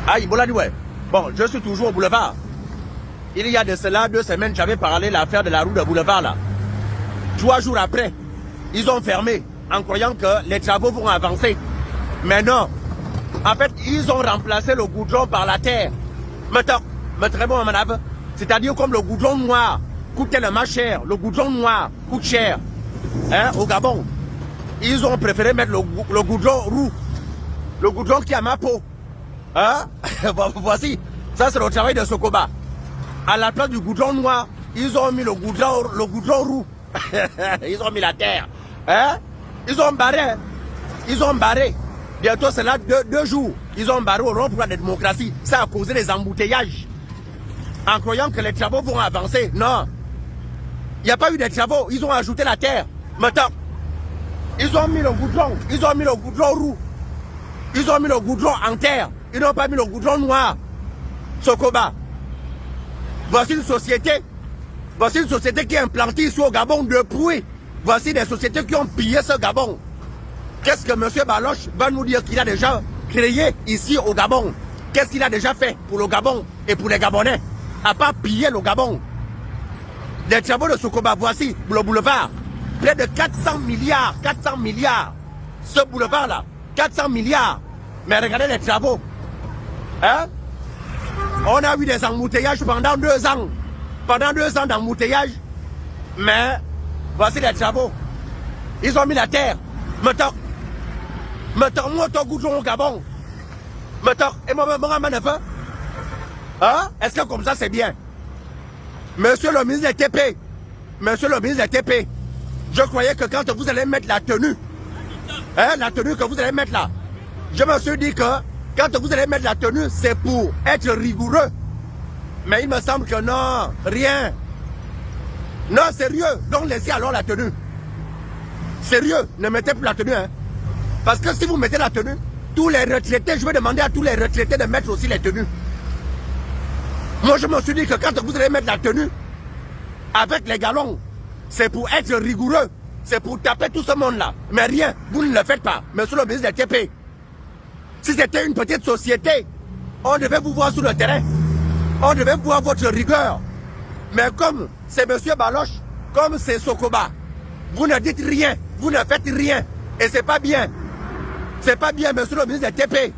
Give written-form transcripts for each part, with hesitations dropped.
Ah, Ibola dit ouais. Bon, je suis toujours au boulevard. Il y a de cela 2 semaines, j'avais parlé de l'affaire de la route de boulevard là. 3 jours après, ils ont fermé en croyant que les travaux vont avancer. Mais non. En fait, ils ont remplacé le goudron par la terre. Mais très bon, madame. C'est-à-dire comme le goudron noir coûte tellement cher, le goudron noir coûte cher. Hein, au Gabon. Ils ont préféré mettre le goudron roux. Le goudron qui a ma peau. Hein? Voici. Ça, c'est le travail de Sokoba. À la place du goudron noir, ils ont mis le goudron roux. Ils ont mis la terre. Hein? Ils ont barré. Ils ont barré. Bientôt, c'est là 2 jours. Ils ont barré au rond pour la démocratie. Ça a causé des embouteillages. En croyant que les travaux vont avancer. Non. Il n'y a pas eu de travaux. Ils ont ajouté la terre. Maintenant, ils ont mis le goudron. Ils ont mis le goudron roux. Ils ont mis le goudron en terre. Ils n'ont pas mis le goudron noir. Sokoba. Voici une société. Voici une société qui est implantée ici au Gabon depuis. Voici des sociétés qui ont pillé ce Gabon. Qu'est-ce que M. Baloche va nous dire qu'il a déjà créé ici au Gabon? Qu'est-ce qu'il a déjà fait pour le Gabon et pour les Gabonais? À part piller le Gabon. Les travaux de Sokoba, voici le boulevard. Près de 400 milliards. 400 milliards. Ce boulevard-là. 400 milliards. Mais regardez les travaux. Hein? On a eu des embouteillages pendant 2 ans. Pendant 2 ans d'embouteillage. Mais voici les travaux. Ils ont mis la terre. Maintenant, moi, ton goudron au Gabon. Maintenant, et moi, hein? Est-ce que comme ça, c'est bien? Monsieur le ministre des TP. Monsieur le ministre des TP. Je croyais que quand vous allez mettre la tenue, hein, la tenue que vous allez mettre là, je me suis dit que quand vous allez mettre la tenue, c'est pour être rigoureux. Mais il me semble que non, rien. Non, sérieux, donc laissez alors la tenue. Sérieux, ne mettez plus la tenue. Hein. Parce que si vous mettez la tenue, tous les retraités, je vais demander à tous les retraités de mettre aussi les tenues. Moi, je me suis dit que quand vous allez mettre la tenue, avec les galons, c'est pour être rigoureux. C'est pour taper tout ce monde-là. Mais rien, vous ne le faites pas, monsieur le ministre des TP. Si c'était une petite société, on devait vous voir sur le terrain. On devait voir votre rigueur. Mais comme c'est monsieur Baloche, comme c'est Sokoba, vous ne dites rien, vous ne faites rien. Et c'est pas bien. C'est pas bien, monsieur le ministre des TP.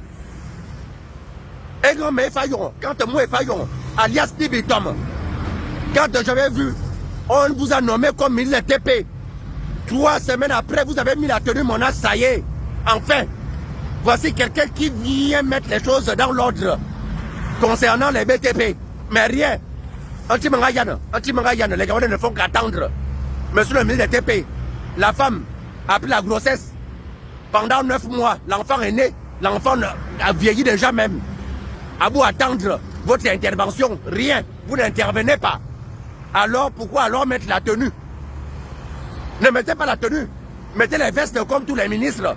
Et quand Fayon, quand moi Fayon, alias Tibitom, quand j'avais vu, on vous a nommé comme ministre des TP. 3 semaines après, vous avez mis la tenue, mon âge, ça y est. Enfin, voici quelqu'un qui vient mettre les choses dans l'ordre concernant les BTP. Mais rien. Anti-Mangayane, les Gabonais ne font qu'attendre. Monsieur le ministre des TP, la femme a pris la grossesse. Pendant 9 mois, l'enfant est né. L'enfant a vieilli déjà même. À vous attendre votre intervention, rien. Vous n'intervenez pas. Alors, pourquoi alors mettre la tenue? Ne mettez pas la tenue. Mettez les vestes comme tous les ministres.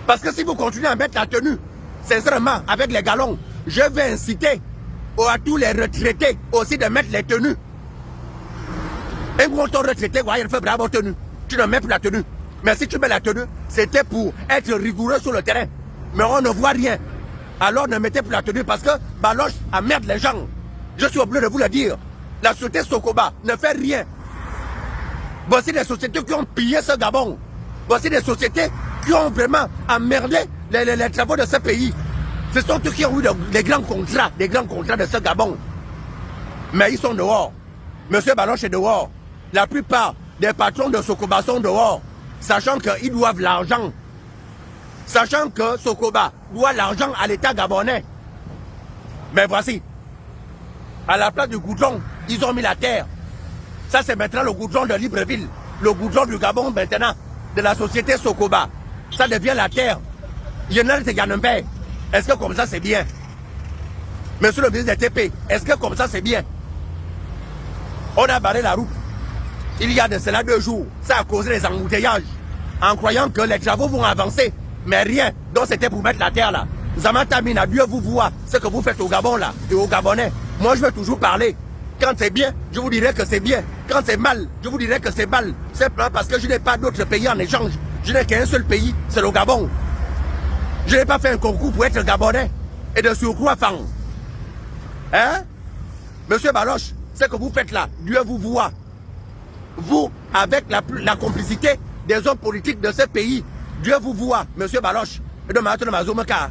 Parce que si vous continuez à mettre la tenue, sincèrement, avec les galons, je vais inciter à tous les retraités aussi de mettre les tenues. Un gros retraité, il fait bravo tenue. Tu ne mets plus la tenue. Mais si tu mets la tenue, c'était pour être rigoureux sur le terrain. Mais on ne voit rien. Alors ne mettez plus la tenue parce que Baloche emmerde les gens. Je suis obligé de vous le dire. La société Sokoba ne fait rien. Voici des sociétés qui ont pillé ce Gabon. Voici des sociétés qui ont vraiment emmerdé les travaux de ce pays. Ce sont eux qui ont eu des grands contrats de ce Gabon. Mais ils sont dehors. Monsieur Baloche est dehors. La plupart des patrons de Sokoba sont dehors. Sachant qu'ils doivent l'argent. Sachant que Sokoba doit l'argent à l'État gabonais. Mais voici. À la place du goudron, ils ont mis la terre. Ça, c'est maintenant le goudron de Libreville. Le goudron du Gabon maintenant. De la société Sokoba. Ça devient la terre. Est-ce que comme ça, c'est bien? Monsieur le ministre des TP, est-ce que comme ça, c'est bien? On a barré la route. Il y a de cela 2 jours. Ça a causé des embouteillages. En croyant que les travaux vont avancer. Mais rien. Donc c'était pour mettre la terre là. Zamatamina, Dieu vous voit ce que vous faites au Gabon là. Et aux Gabonais. Moi, je veux toujours parler. Quand c'est bien, je vous dirai que c'est bien. Quand c'est mal, je vous dirai que c'est mal. Simplement parce que je n'ai pas d'autres pays en échange. Je n'ai qu'un seul pays, c'est le Gabon. Je n'ai pas fait un concours pour être Gabonais. Et de surcroît, fan. Hein? Monsieur Baloche, ce que vous faites là, Dieu vous voit. Vous, avec la complicité des hommes politiques de ce pays, Dieu vous voit, Monsieur Baloche. Et de Mazomaka.